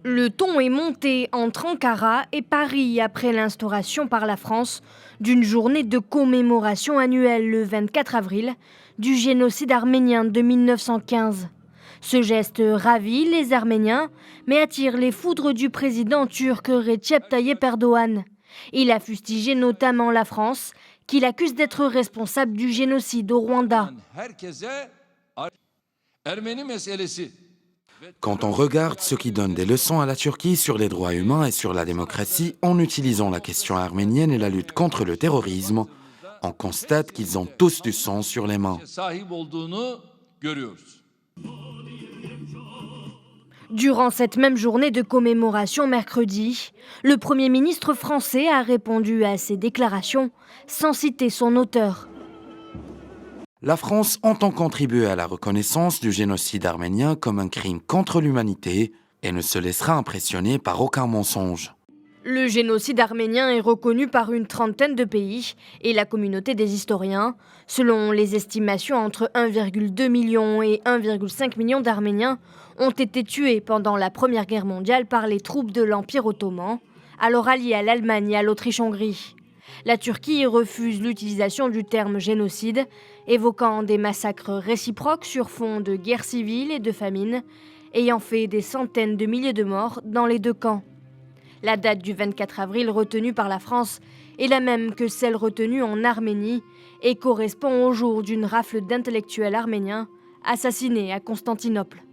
Le ton est monté entre Ankara et Paris après l'instauration par la France d'une journée de commémoration annuelle le 24 avril du génocide arménien de 1915. Ce geste ravit les Arméniens, mais attire les foudres du président turc Recep Tayyip Erdoğan. Il a fustigé notamment la France, qu'il accuse d'être responsable du génocide au Rwanda. Quand on regarde ceux qui donnent des leçons à la Turquie sur les droits humains et sur la démocratie en utilisant la question arménienne et la lutte contre le terrorisme, on constate qu'ils ont tous du sang sur les mains. Durant cette même journée de commémoration mercredi, le Premier ministre français a répondu à ces déclarations sans citer son auteur. La France entend contribuer à la reconnaissance du génocide arménien comme un crime contre l'humanité et ne se laissera impressionner par aucun mensonge. Le génocide arménien est reconnu par une trentaine de pays et la communauté des historiens. Selon les estimations, entre 1,2 million et 1,5 million d'Arméniens ont été tués pendant la Première Guerre mondiale par les troupes de l'Empire ottoman, alors alliés à l'Allemagne et à l'Autriche-Hongrie. La Turquie refuse l'utilisation du terme génocide, évoquant des massacres réciproques sur fond de guerre civile et de famine, ayant fait des centaines de milliers de morts dans les deux camps. La date du 24 avril retenue par la France est la même que celle retenue en Arménie et correspond au jour d'une rafle d'intellectuels arméniens assassinés à Constantinople.